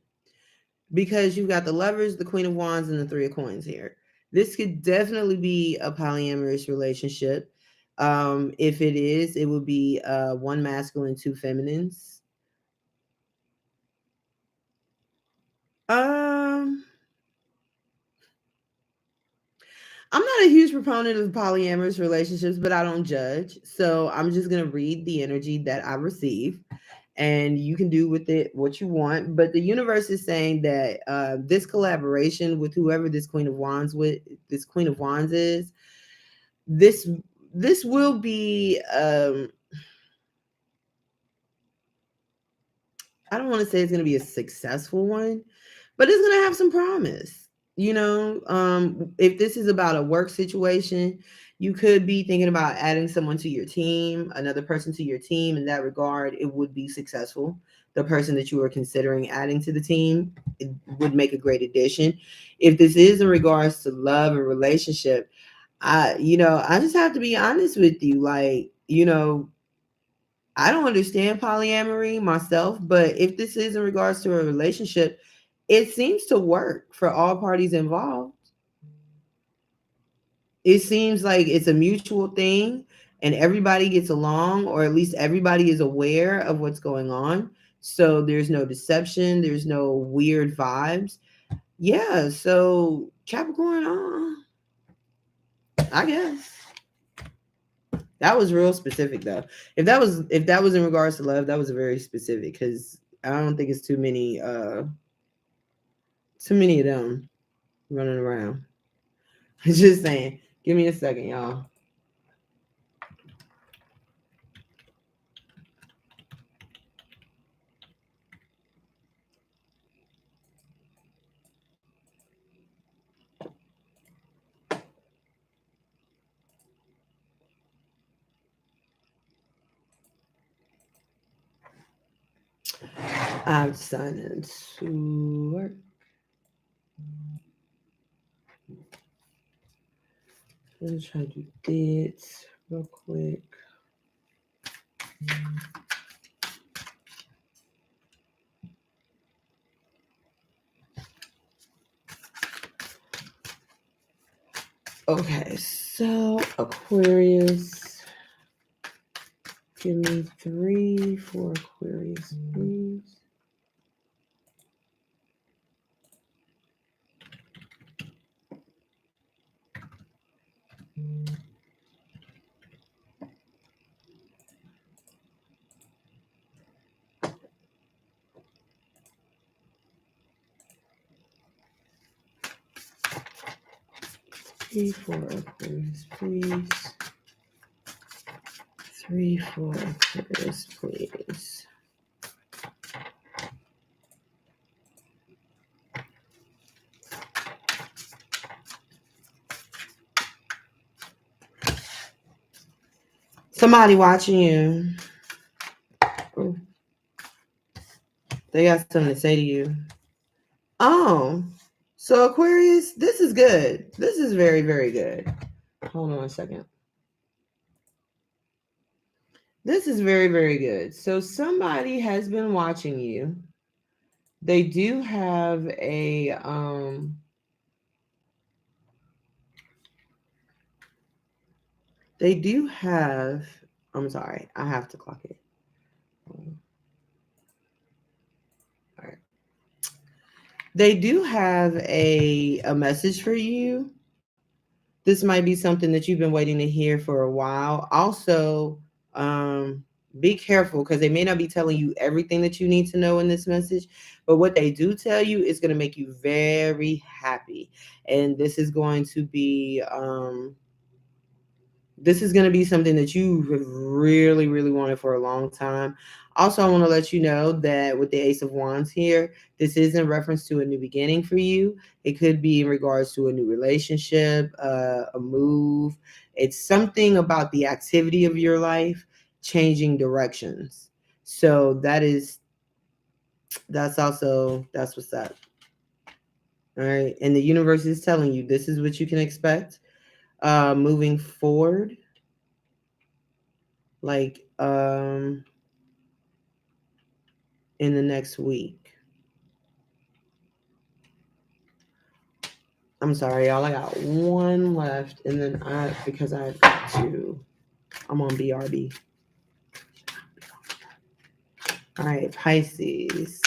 Because you've got the Lovers, the Queen of Wands, and the Three of Coins here. This could definitely be a polyamorous relationship. If it is, it would be one masculine, two feminines. Um, I'm not a huge proponent of polyamorous relationships, but I don't judge. So I'm just gonna read the energy that I receive, and you can do with it what you want. But the universe is saying that this collaboration with whoever this Queen of Wands is, this this will be I don't want to say it's going to be a successful one, but it's going to have some promise. If this is about a work situation, you could be thinking about adding someone to your team, another person to your team. In that regard, it would be successful. The person that you are considering adding to the team, it would make a great addition. If this is in regards to love and relationship, I just have to be honest with you. Like, I don't understand polyamory myself, but if this is in regards to a relationship, it seems to work for all parties involved. It seems like it's a mutual thing and everybody gets along, or at least everybody is aware of what's going on. So there's no deception, there's no weird vibes. Yeah, so Capricorn, I guess. That was real specific though. If that was in regards to love, that was very specific because I don't think it's too many of them running around. Just saying. Give me a second, y'all. I've decided to work. Let me try to do this real quick. Okay, so Aquarius. Give me 3 for Aquarius, please. Three for Aquarius, please. 3 for Aquarius, please. Somebody watching you. Ooh. They got something to say to you. Oh, so Aquarius, this is good. This is very, very good. Hold on a second. This is very, very good. So somebody has been watching you. They do have I'm sorry, I have to clock it. All right. They do have a message for you. This might be something that you've been waiting to hear for a while. Also, be careful because they may not be telling you everything that you need to know in this message, but what they do tell you is going to make you very happy. And this is going to be something that you have really, really wanted for a long time. Also, I want to let you know that with the Ace of Wands here, this is in reference to a new beginning for you. It could be in regards to a new relationship, a move. It's something about the activity of your life changing directions. So that's what's up. All right. And the universe is telling you this is what you can expect moving forward. Like in the next week. I'm sorry, y'all. I got one left, and then because I've got to, I'm on BRB. All right, Pisces.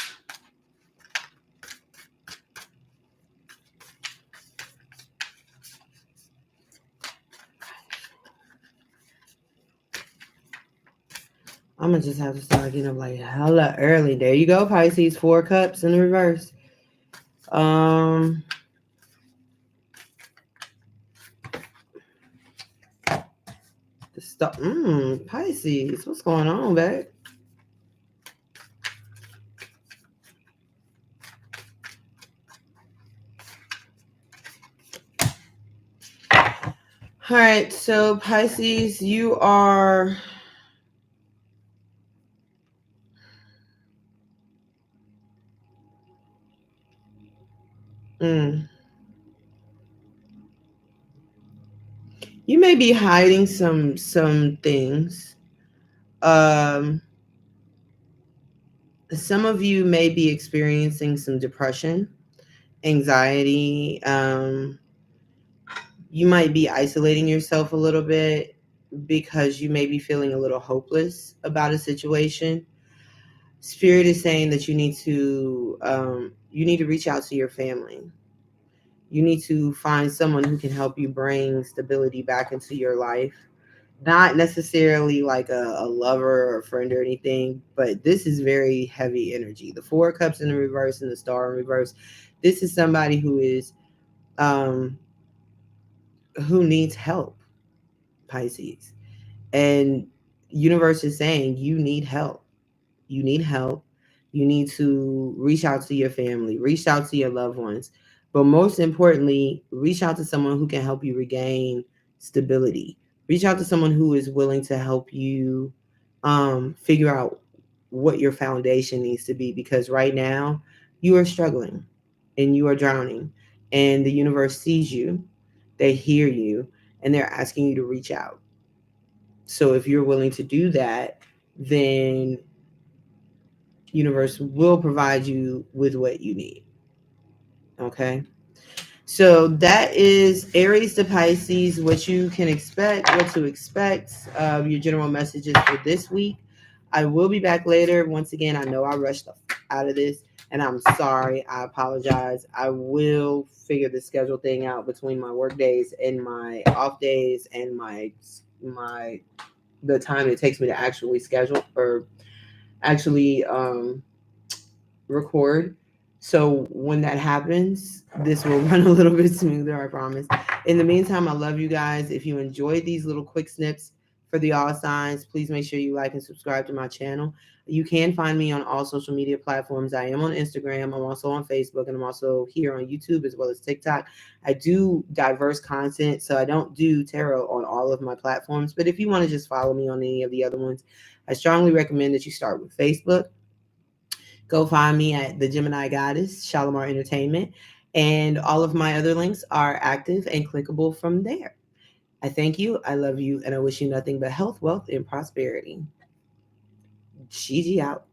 I'm gonna just have to start getting up like hella early. There you go, Pisces. 4 cups in reverse. Um, Pisces. What's going on, babe? All right, so Pisces, you are. Mm, you may be hiding some things. Um, some of you may be experiencing some depression, anxiety. You might be isolating yourself a little bit because you may be feeling a little hopeless about a situation. Spirit is saying that you need to reach out to your family. You need to find someone who can help you bring stability back into your life. Not necessarily like a lover or a friend or anything, but this is very heavy energy. The 4 cups in the reverse and the star in reverse. This is somebody um, who needs help, Pisces. And universe is saying you need help. You need help. You need to reach out to your family, reach out to your loved ones. But most importantly, reach out to someone who can help you regain stability. Reach out to someone who is willing to help you figure out what your foundation needs to be, because right now you are struggling and you are drowning, and the universe sees you, they hear you, and they're asking you to reach out. So if you're willing to do that, then universe will provide you with what you need. Okay. So that is Aries to Pisces, what you can expect, what to expect, your general messages for this week. I will be back later. Once again, I know I rushed out of this and I'm sorry. I apologize. I will figure the schedule thing out between my work days and my off days and my the time it takes me to actually schedule or actually record. So when that happens, this will run a little bit smoother, I promise. In the meantime, I love you guys. If you enjoyed these little quick snips for the all signs, please make sure you like and subscribe to my channel. You can find me on all social media platforms. I am on Instagram. I'm also on Facebook, and I'm also here on YouTube as well as TikTok. I do diverse content, so I don't do tarot on all of my platforms. But if you want to just follow me on any of the other ones, I strongly recommend that you start with Facebook. Go find me at the Gemini Goddess, Shalimar Entertainment, and all of my other links are active and clickable from there. I thank you, I love you, and I wish you nothing but health, wealth, and prosperity. Gigi out.